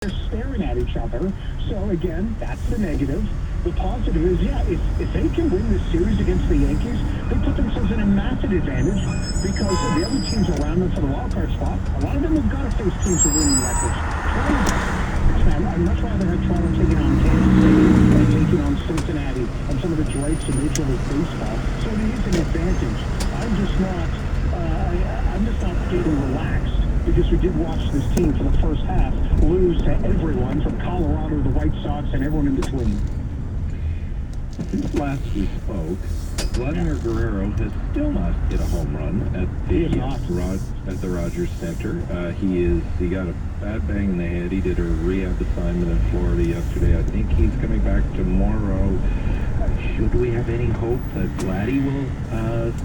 They're staring at each other. So again, that's the negative. The positive is, yeah, if they can win this series against the Yankees, they put themselves in a massive advantage because the other teams around them for the wild card spot, a lot of them have got to face teams with winning records. I'd much rather have Toronto taking on Kansas City and taking on Cincinnati and some of the dregs of Major League Baseball. So it is an advantage. I'm just not feeling relaxed because we did watch this team for the first half lose to everyone from Colorado to the White Sox and everyone in between. Since last we spoke, Vladimir Guerrero has still not hit a home run at the Rogers Center. He got a bad bang in the head. He did a rehab assignment in Florida yesterday. I think he's coming back tomorrow. Should we have any hope that Vladdy will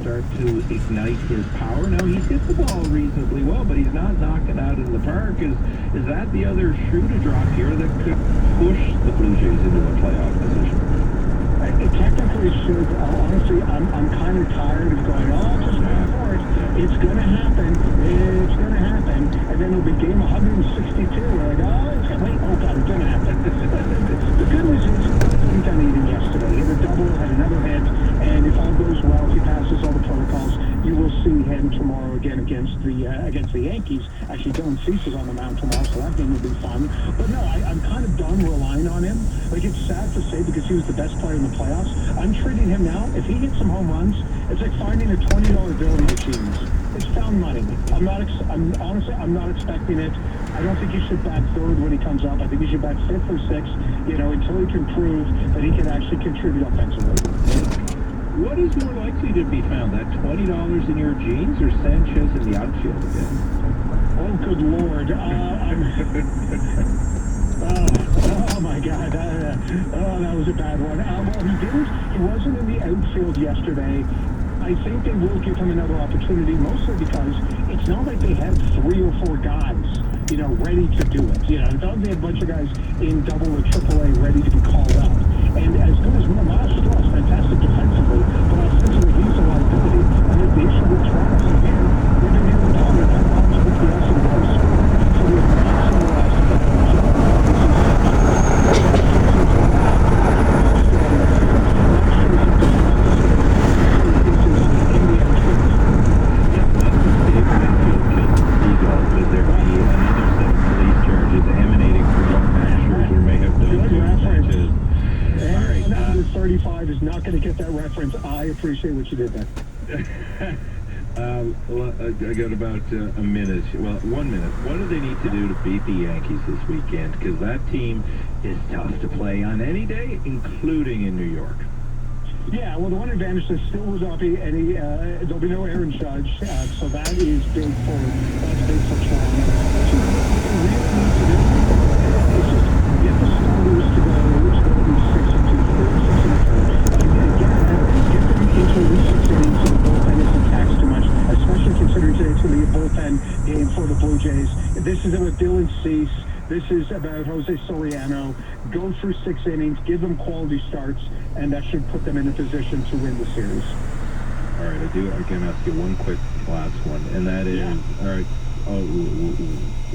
start to ignite his power? Now, he hit the ball reasonably well, but he's not knocking out in the park. Is that the other shoe to drop here that could push the Blue Jays into a playoff position? It technically should. Honestly, I'm kind of tired of going, just wait for it. It's going to happen. It's going to happen. And then it'll be game 162. We're like, it's going to wait. Oh, God, it's going to happen. The good news is he done eating yesterday. He hit a double, had another hit, and if all goes well, if he passes all the protocols, you will see him tomorrow again against the Yankees. Actually, Dylan Cease is on the mound tomorrow, so that game will be fun. But no, I'm kind of done relying on him. Like, it's sad to say because he was the best player in the playoffs. I'm treating him now. If he hits some home runs, it's like finding a $20 bill in my jeans. It's found money. Honestly, I'm not expecting it. I don't think he should bat third when he comes up. I think he should bat fifth or sixth, until he can prove that he can actually contribute offensively. What is more likely to be found, that $20 in your jeans or Sanchez in the outfield again? Oh, good Lord. Oh my God. That was a bad one. He wasn't in the outfield yesterday. I think they will give him another opportunity, mostly because it's not like they have 3 or 4 guys, ready to do it. It's not like they have a bunch of guys in double or triple A ready to be called up. And as good as Miles Strauss, fantastic defensively, but offensively, he's a liability. And the issue with Toronto here, they've been able to target that bombs with the else and the score. So we have maximized is not going to get that reference. I appreciate what you did there. I got about a minute. Well, 1 minute. What do they need to do to beat the Yankees this weekend? Because that team is tough to play on any day, including in New York. Yeah, well, the one advantage is still will not be any. There'll be no Aaron Judge, so that is big for Toronto. What you really need to do is just get the starters to go 6 and 2, 6 and 4, and get them into at least 6 innings so the bullpen isn't taxed too much, especially considering today it's going to be a bullpen game for the Blue Jays. This is about Dylan Cease. This is about Jose Soriano. Go through 6 innings, give them quality starts, and that should put them in a position to win the series. All right, I can ask you one quick last one, and that is, all right,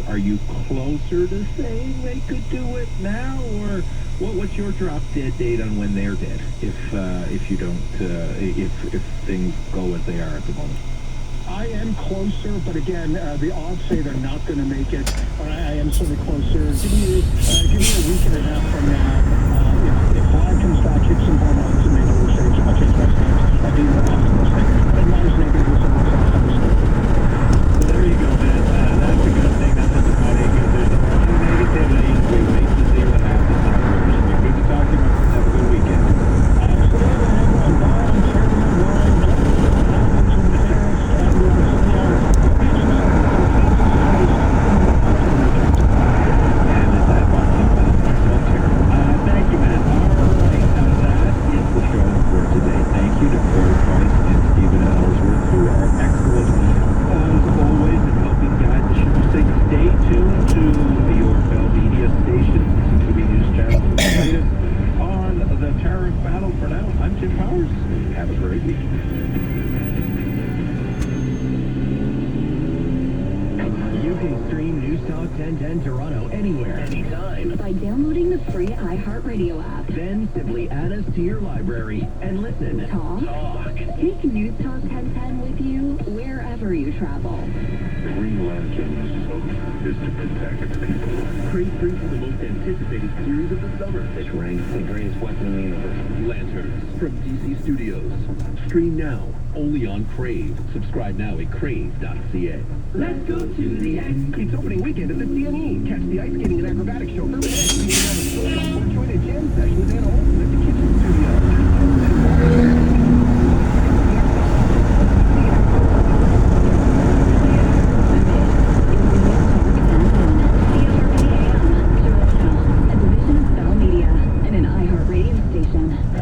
are you closer to saying they could do it now, or what's your drop dead date on when they're dead? If you don't, if things go as they are at the moment. I am closer, but again, the odds say they're not going to make it. But I am certainly closer. Give me a week and a half from now. If Vlad comes back, hits some home runs, and maybe we'll change my stance. I'd be more optimistic. But not as negative as it was last time we spoke. Well, there you go, man. That's a good thing. That's everybody. There's no negativity. We wait to see what happens. It's been good to talk to you. Have a good weekend. Absolutely. Have a great week. You can stream News Talk 1010 Toronto anywhere, anytime. shine. By downloading the free iHeartRadio app. Then simply add us to your library and listen. Talk. Take News Talk 1010 with you wherever you travel. The Green Lantern's hope is to protect people. Crave brings you the most anticipated series of the summer. It's ranked the greatest weapon in the universe. Lanterns from DC Studios. Stream now, only on Crave. Subscribe now at crave.ca. Let's go to the ice. It's opening weekend at the CNE. Catch the ice skating and acrobatic show Urban Edge. We have a social or join a jam session with Anna Olsen at the Kitchen Studio.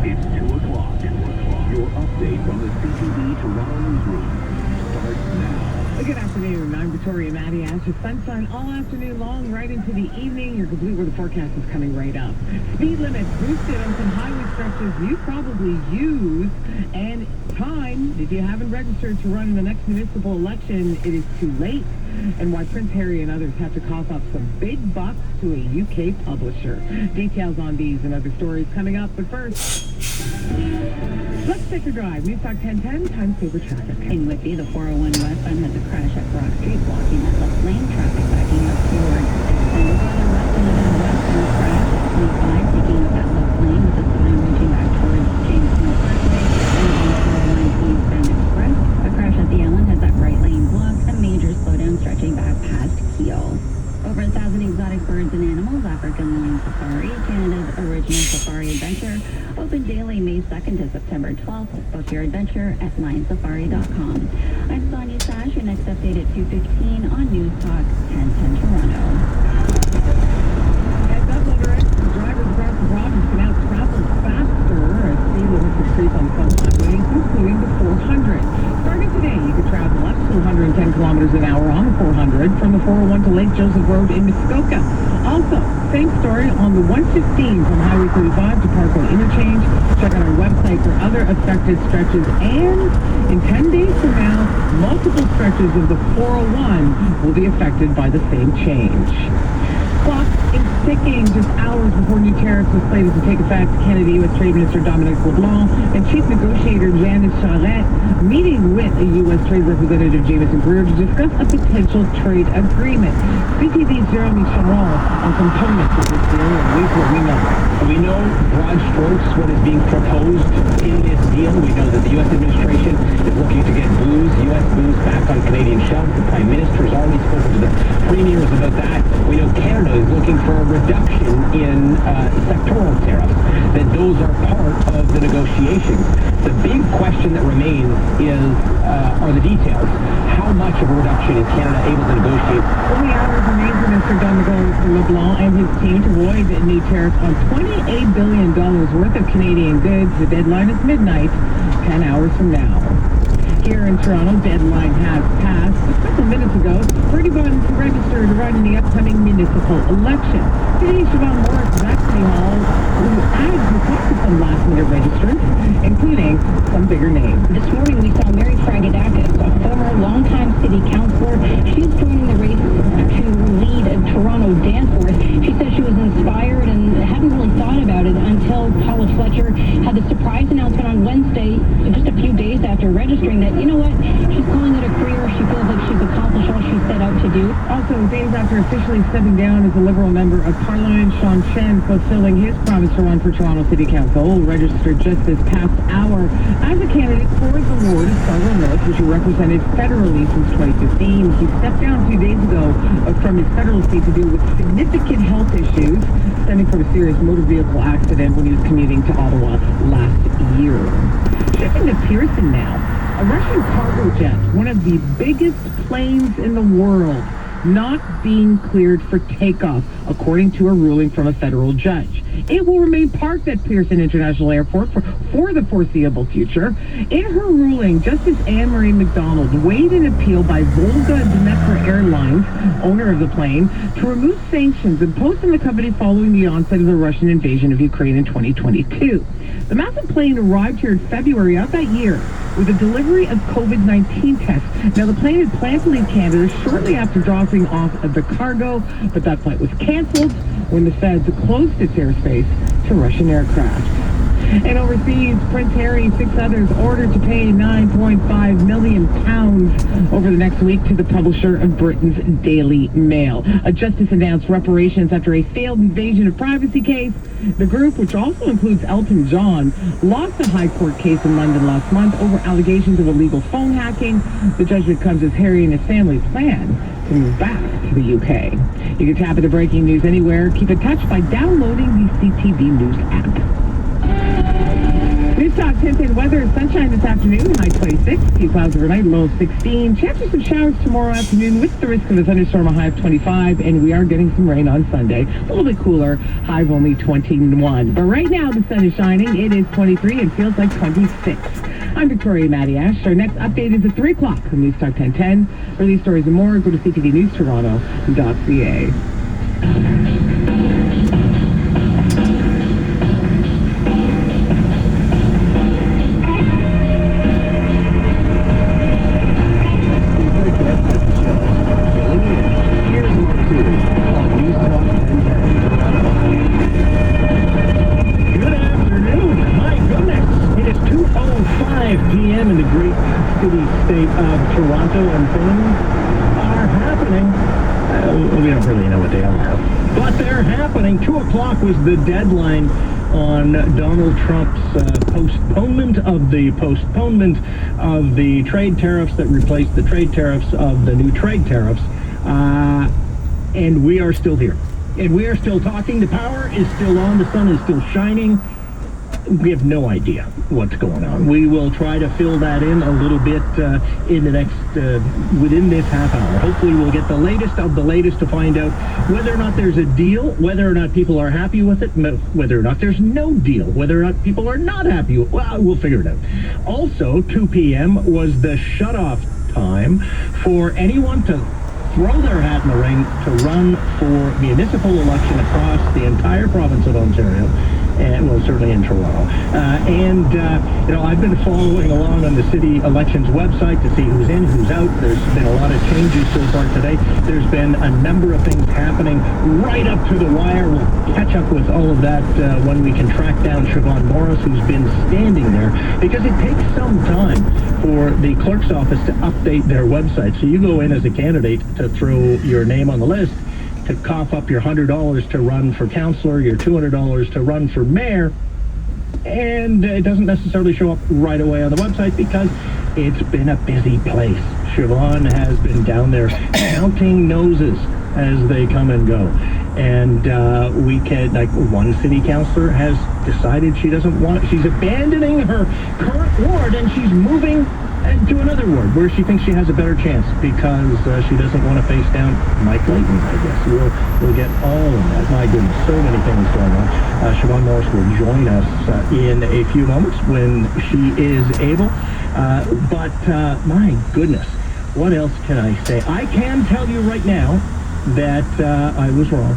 It's 2 o'clock. Your update from the CTV Toronto newsroom starts now. Good afternoon. I'm Victoria Mattias. With sunshine all afternoon long, right into the evening. You're complete with the forecast is coming right up. Speed limits boosted on some highway stretches you probably use. And time, if you haven't registered to run in the next municipal election, it is too late. And why Prince Harry and others have to cough up some big bucks to a UK publisher. Details on these and other stories coming up. But first, let's take a drive. News Talk 1010, time saver traffic. In Whitby, the 401 westbound has a crash at Brock Street, blocking that left lane. Traffic backing up towards and further west into that westbound crash at 25, taking up that left lane with the sign reaching back towards James Mill Parkway and on 401 eastbound express. A crash at the Ellen has that right lane blocked. A major slowdown stretching back past Keel. Over 1,000 exotic birds and animals, African Lion Safari, Canada's original safari adventure, open daily May 2nd to September 12th. Book your adventure at lionsafari.com. I'm Sonia Sash, your next update at 2:15 on News Talk 1010 Toronto. Heads up, motorists. Drivers across the province can now travel faster as speed limits increase on some highways, including the 400. Starting today, you can travel up to 110 kilometers an hour on the 400 from the 401 to Lake Joseph Road in Muskoka. Also, same story on the 115 from Highway 35 to Parkway Interchange. Check out our website for other affected stretches. And in 10 days from now, multiple stretches of the 401 will be affected by the same change. Clock is ticking just hours before new tariffs are slated to take effect. Canada U.S. Trade Minister Dominic LeBlanc and Chief Negotiator Janice Charette meeting with a U.S. Trade Representative Jameson Greer to discuss a potential trade agreement. CTV's Jeremy Charon on components of this deal, and here's what we know. We know broad strokes what is being proposed in this deal. We know that the U.S. administration is looking to get U.S. booze back on Canadian shelves. The Prime Minister has already spoken to the premiers about that. We know Canada is looking for a reduction in sectoral tariffs, that those are part of the negotiations. The big question that remains are the details. How much of a reduction is Canada able to negotiate? Only hours remain for Mr. Dominic LeBlanc and his team to avoid new tariffs on $28 billion worth of Canadian goods. The deadline is midnight, 10 hours from now. Here in Toronto, deadline has passed. A couple minutes ago, 31 registered to run in the upcoming municipal election. Today, Siobhan Morris is at City Hall, who added to talk to some last-minute registrants, including some bigger names. This morning we saw Mary Fragadakis, a former longtime city councillor. She's joining the race to lead Toronto Danforth. She says she was inspired and hadn't really thought about it until Paula Fletcher had the surprise announcement on Wednesday, just a few days after registering, that, you know what, she's calling it a career. She feels like she's accomplished all she set out to do. Also, days after officially stepping down as a Liberal member of Parliament, Sean Chen fulfilling his promise to run for Toronto City Council, registered just this past hour as a candidate for the ward of Scarborough North, which he represented federally since 2015. He stepped down 2 days ago from his federal seat to deal with significant health issues stemming from a serious motor vehicle accident when he was commuting to Ottawa last year. Shifting to Pearson now, a Russian cargo jet, one of the biggest planes in the world, not being cleared for takeoff, according to a ruling from a federal judge. It will remain parked at Pearson International Airport for the foreseeable future. In her ruling, Justice Anne-Marie McDonald weighed an appeal by Volga Dnepr Airlines, owner of the plane, to remove sanctions imposed on the company following the onset of the Russian invasion of Ukraine in 2022. The massive plane arrived here in February of that year with a delivery of COVID-19 tests. Now, the plane had planned to leave Canada shortly after dropping off the cargo, but that flight was canceled when the feds closed its airspace to Russian aircraft. And overseas, Prince Harry and 6 others ordered to pay £9.5 million over the next week to the publisher of Britain's Daily Mail. A justice announced reparations after a failed invasion of privacy case. The group, which also includes Elton John, lost a high court case in London last month over allegations of illegal phone hacking. The judgment comes as Harry and his family plan to move back to the UK. You can tap into breaking news anywhere. Keep in touch by downloading the CTV News app. News Talk 1010 weather. Sunshine this afternoon, high 26. Few clouds overnight, low of 16. Chances of showers tomorrow afternoon with the risk of a thunderstorm, a high of 25. And we are getting some rain on Sunday. A little bit cooler, high of only 21. But right now the sun is shining. It is 23 and feels like 26. I'm Victoria Matiash. Our next update is at 3 o'clock on News Talk 1010. For these stories and more, go to ctvnewstoronto.ca. p.m. in the great city-state of Toronto, and things are happening. We don't really know what they are, but they're happening. 2 o'clock was the deadline on Donald Trump's postponement of the trade tariffs that replaced the trade tariffs of the new trade tariffs. And we are still here. And we are still talking. The power is still on. The sun is still shining. We have no idea what's going on. We will try to fill that in a little bit in the next, within this half hour. Hopefully we'll get the latest of the latest to find out whether or not there's a deal, whether or not people are happy with it, whether or not there's no deal, whether or not people are not happy. Well, we'll figure it out. Also, 2 p.m. was the shutoff time for anyone to throw their hat in the ring to run for municipal election across the entire province of Ontario. And, well, certainly in Toronto. I've been following along on the city elections website to see who's in, who's out. There's been a lot of changes so far today. There's been a number of things happening right up to the wire. We'll catch up with all of that when we can track down Siobhan Morris, who's been standing there, because it takes some time for the clerk's office to update their website. So you go in as a candidate to throw your name on the list, to cough up your $100 to run for councillor, your $200 to run for mayor, and it doesn't necessarily show up right away on the website because it's been a busy place. Siobhan has been down there counting noses as they come and go. And one city councillor has decided she doesn't want it. She's abandoning her current ward and she's moving to another ward where she thinks she has a better chance because she doesn't want to face down Mike Layton, I guess. We'll get all of that. My goodness, so many things going on. Siobhan Morris will join us in a few moments when she is able. But my goodness, what else can I say? I can tell you right now that I was wrong.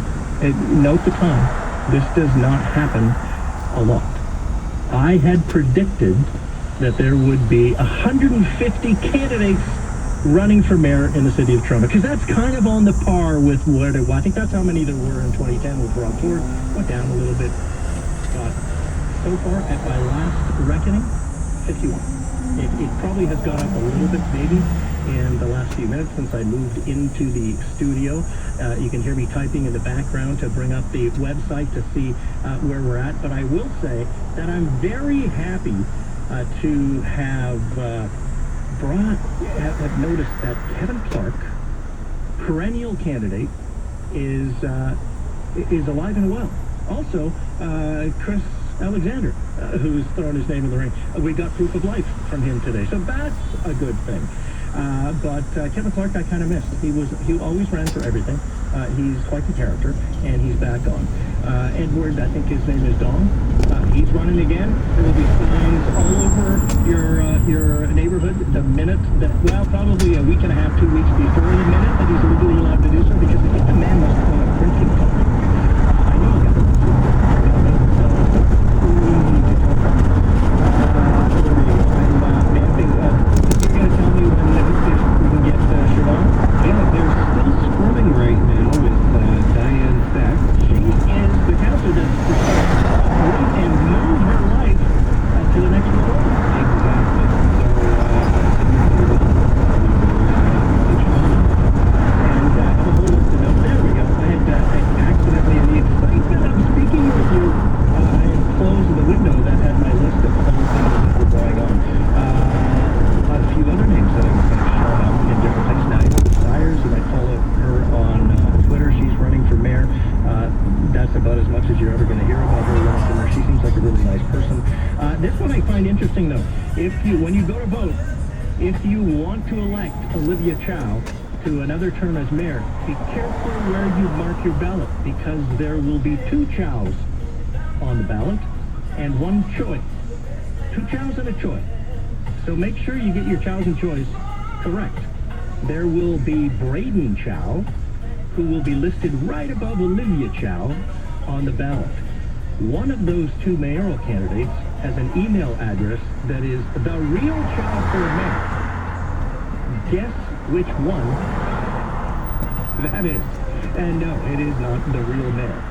Note the time. This does not happen a lot. I had predicted that there would be 150 candidates running for mayor in the city of Toronto, because that's kind of on the par with what I think that's how many there were in 2010 with Rob Ford. Went down a little bit, but so far at my last reckoning, 51. It probably has gone up a little bit maybe in the last few minutes since I moved into the studio. You can hear me typing in the background to bring up the website to see where we're at, but I will say that I'm very happy to have noticed that Kevin Clark, perennial candidate, is alive and well. Also, Chris Alexander, who's thrown his name in the ring. We got proof of life from him today, so that's a good thing. But Kevin Clark, I kind of missed. He always ran for everything. He's quite the character, and he's back on. Edward, I think his name is Dong. He's running again. There will be signs all over your neighborhood the minute that, well, probably a week and a half, 2 weeks before the minute that he's legally allowed to do so, because I think the man must own a printing company. I know he got you're going to tell me when if we can get Siobhan? Yeah, they're still scrubbing right now with Diane Sachs. She is the counselor that's root and move her life to the next level. Exactly. And I have a whole list of notes. There we go. I had accidentally, in the excitement of speaking with you, I closed the window that had my list of all things that were going on. A few other names that have shown up in different places. Now, Myers, and I follow her on Twitter. She's running for mayor. That's about as much as you're ever going to hear about her running for mayor. She seems like a really nice person. This one I find interesting, though. When you go to vote, if you want to elect Olivia Chow to another term as mayor, be careful where you mark your ballot, because there will be 2 Chows on the ballot and 1 Choi. 2 Chows and a Choi. So make sure you get your Chows and Chois correct. There will be Braden Chow, who will be listed right above Olivia Chow on the ballot. One of those 2 mayoral candidates has an email address that is the real Chow for mayor. Guess which one that is. And no, it is not the real mayor.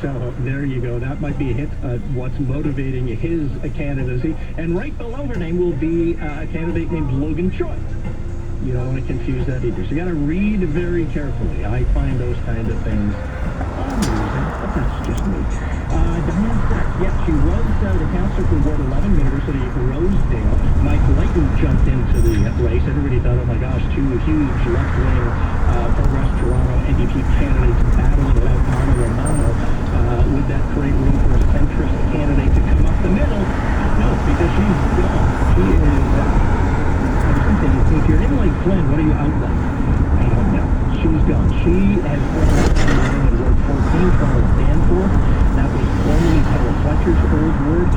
So there you go. That might be a hint at what's motivating his candidacy. And right below her name will be a candidate named Logan Choi. You don't want to confuse that either. So you got to read very carefully. I find those kind of things amusing, but that's just me. Diane Sachs, yeah, she was the counselor for Ward 11, University of Rosedale. Mike Layton jumped into the race. Everybody thought, oh my gosh, 2 huge left-wing Progress Toronto NDP candidates battling it out, mano a mano. Would that create room for a centrist candidate to come up the middle? No, because she's gone. She is... if you're in like Flynn, what are you out like? I don't know. She's gone. She has been in Ward 14 from Danforth. That was formerly Taylor Fletcher's old ward.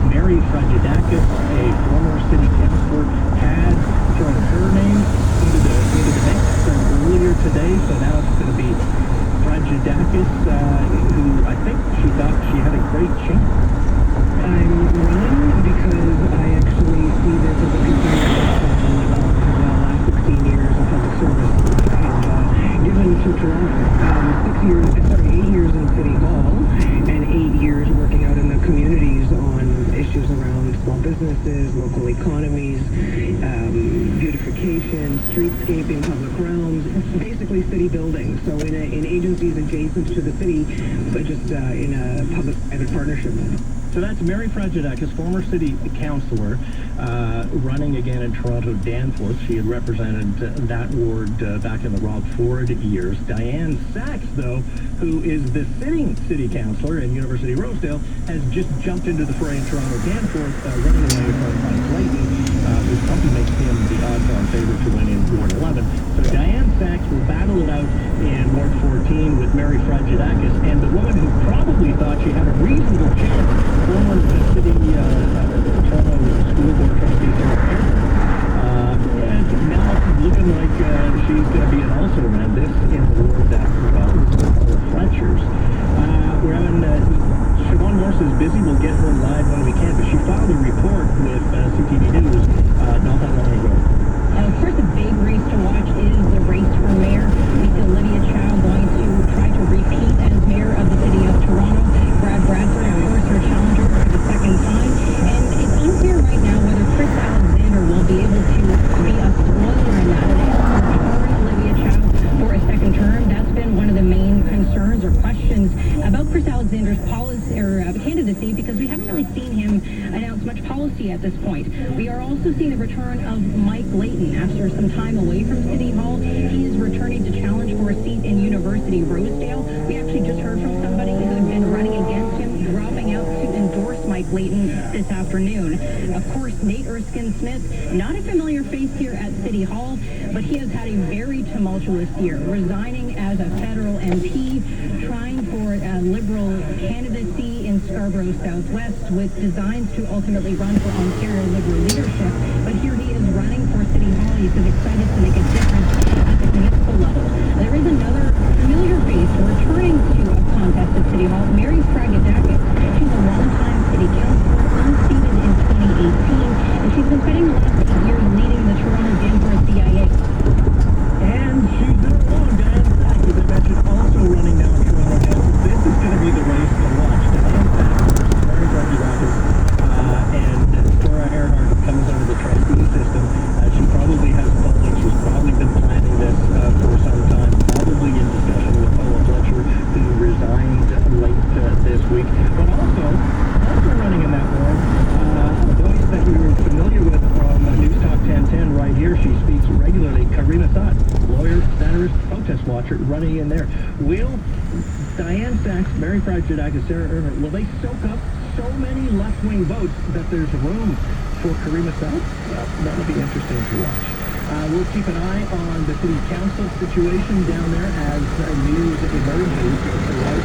Mary Fragedakis, a former city councilor, had thrown her name into the mix earlier today. So now it's going to be Fragedakis, who I think she thought she had a great chance. I'm running because I actually see this as a concern for the last 16 years of public service and given to Toronto. 8 years in City Hall and 8 years working out in the communities on issues around small businesses, local economies, beautification, streetscaping, public realms, basically city building. So in agencies adjacent to the city, but just in a public-private partnership. So that's Mary Fragedakis, former city councilor, running again in Toronto Danforth. She had represented that ward back in the Rob Ford years. Diane Sachs, though, who is the sitting city councilor in University Rosedale, has just jumped into the fray in Toronto Danforth, running away from Mike Layton, who probably makes him the odds-on favorite to win in Ward 11. So Diane Sachs will battle it out in Ward 14 with Mary Fragedakis, and the woman who probably thought she had a reasonable chance, former city Toronto School Board trustee Sarah Perrin, and now looking like she's going to be an also-ran this in the ward that the Fletchers. We're having Siobhan Morse is busy. We'll get her live when we can, but she filed a report with CTV News not that long ago. Of course, the big race to watch is the race for mayor. We see Olivia Chow going to try to repeat as mayor of the city of Toronto. Brad Bradford, of course, her challenger for the second time. And it's unclear right now whether Chris Alexander will be able to be a spoiler in that. Return Olivia Chow for a second term. That's been one of the main concerns or questions about Chris Alexander's policy or candidacy, because we haven't really seen him announce much policy at this point. We are also seeing the return of Mike Layton after some time away from City Hall. He is returning to challenge for a seat in University Rosedale. We actually just heard from somebody who had been running against him, dropping out to endorse Mike Layton this afternoon. Of course, Nate Erskine-Smith, not a familiar face here at City Hall, but he has had a very tumultuous year, resigning as a federal MP, trying for Liberal candidacy in Scarborough Southwest with designs to ultimately run for Ontario Liberal leadership. But here he is running for City Hall. He says excited to make a difference at the municipal level. There is another familiar face returning to a contest at City Hall, Mary Fragedakis. She's a longtime city councilor, unseated in 2018, and she's been spending the last 8 years leading the Toronto Danforth CIA. And she's been along, Diane Sack, as I mentioned, also running now in Toronto Danforth. This is going to be the race to watch. Diane Sack versus Mary Fragedakis, and Dora Earhart comes under the trustee system. She probably has polling. She's probably been planning this for some time, probably in discussion with Paula Fletcher, who resigned late this week. But also running in that world, a voice that you're familiar with from News Talk 1010 right here. She speaks regularly. Karima Saad, lawyer, satirist, protest watcher, running in there. Will Diane Sachs, Mary Fragedakis, Sarah Earhart, will they soak up so many left-wing votes that there's room for Karima Saad? Well, that'll be interesting to watch. We'll keep an eye on the city council situation down there as news emerges throughout.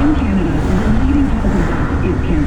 In Canada, the leading cause of death is cancer.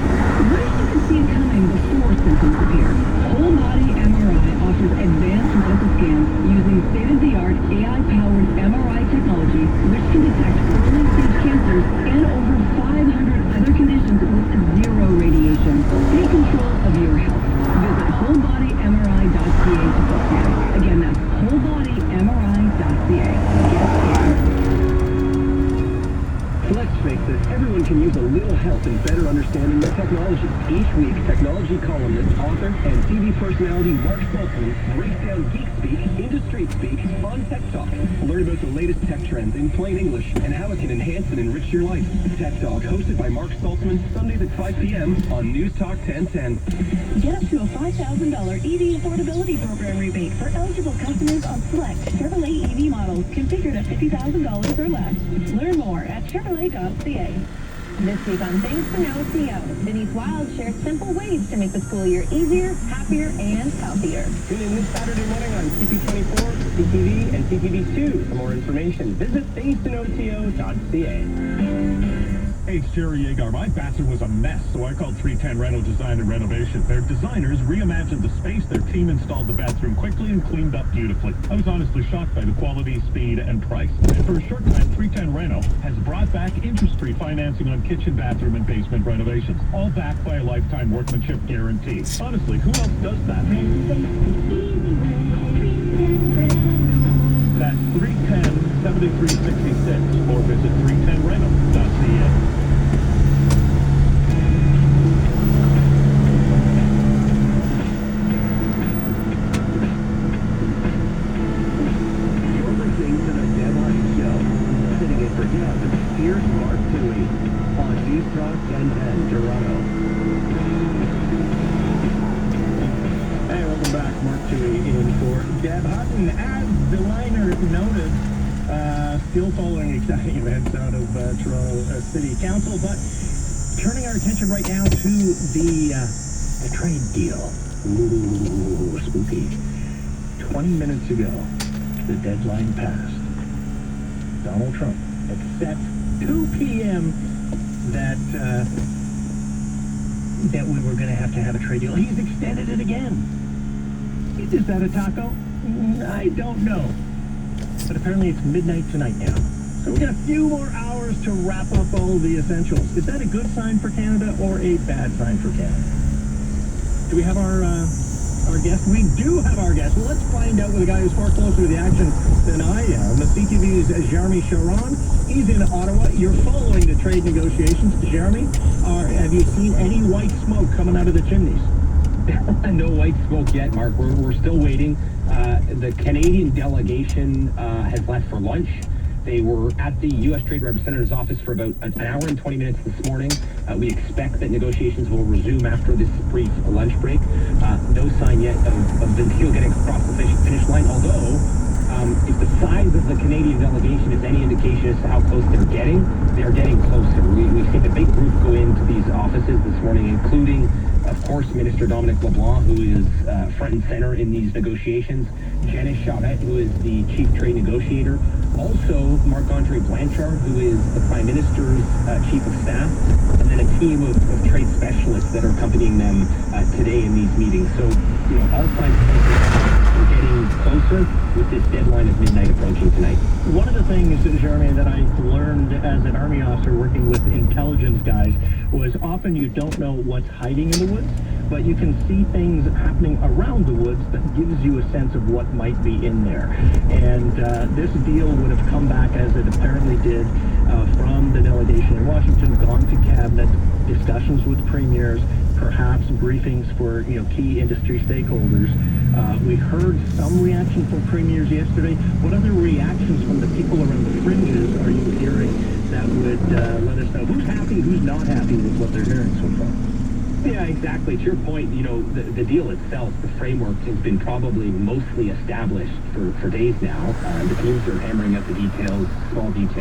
Everyone can use a little help in better understanding their technology. Each week, technology columnist, author, and TV personality Mark Stoltzman breaks down geek speak into street speak on Tech Talk. Learn about the latest tech trends in plain English and how it can enhance and enrich your life. Tech Talk, hosted by Mark Stoltzman, Sundays at 5 p.m. on News Talk 1010. Get up to a $5,000 EV affordability program rebate for eligible customers on select Chevrolet EV models configured at $50,000 or less. Learn more at Chevrolet.ca. This week on Things to Know CEO, Denise Wild shares simple ways to make the school year easier, happier, and healthier. Tune in this Saturday morning on CP24, CTV, and CTV2. For more information, visit thingstoknowco.ca. Hey, it's Jerry Yeagar. My bathroom was a mess, so I called 310 Reno Design and Renovation. Their designers reimagined the space, their team installed the bathroom quickly and cleaned up beautifully. I was honestly shocked by the quality, speed, and price. And for a short time, 310 Reno has brought back interest-free financing on kitchen, bathroom, and basement renovations, all backed by a lifetime workmanship guarantee. Honestly, who else does that? That's 310-7366 or visit 310reno.ca. You're listening to the Deb Hardy Show. Sitting in for Deb, here's Mark Toohey on News Talk 1010 Toronto. Hey, welcome back. Mark Toohey in for Deb Hutton. As the liner noted, still following exciting events out of Toronto City Council, but turning our attention right now to the trade deal. Ooh, spooky. 20 minutes ago, the deadline passed. Donald Trump had set 2 p.m. that we were going to have a trade deal. He's extended it again. Is that a taco? I don't know. But apparently it's midnight tonight now. So we've got a few more hours to wrap up all the essentials. Is that a good sign for Canada or a bad sign for Canada? Do we have our guest? We do have our guest. Well, let's find out with a guy who's far closer to the action than I am. The CTV's Jeremy Sharon. He's in Ottawa. You're following the trade negotiations. Jeremy, have you seen any white smoke coming out of the chimneys? No white smoke yet, Mark. We're still waiting. The Canadian delegation has left for lunch. They were at the U.S. Trade Representative's office for about an hour and 20 minutes this morning. We expect that negotiations will resume after this brief lunch break. No sign yet of the deal getting across the finish line, although if the size of the Canadian delegation is any indication as to how close they're getting closer. We've seen a big group go into these offices this morning, including, of course, Minister Dominic LeBlanc, who is front and center in these negotiations, Janice Charette, who is the chief trade negotiator, also Marc-Andre Blanchard, who is the Prime Minister's chief of staff, and then a team of trade specialists that are accompanying them today in these meetings. So, all signs are getting closer with this deadline of midnight approaching tonight. One of the things, Jeremy, that I learned as an Army officer working with intelligence guys was often you don't know what's hiding in the woods, but you can see things happening around the woods that gives you a sense of what might be in there. And this deal would have come back, as it apparently did, from the delegation in Washington, gone to cabinet, discussions with premiers, perhaps briefings for key industry stakeholders. We heard some reaction from premiers yesterday. What other reactions from the people around the fringes are you hearing that would let us know who's happy, who's not happy with what they're hearing so far? Yeah, exactly. To your point, the deal itself, the framework has been probably mostly established for days now. The teams are hammering out the details, small details.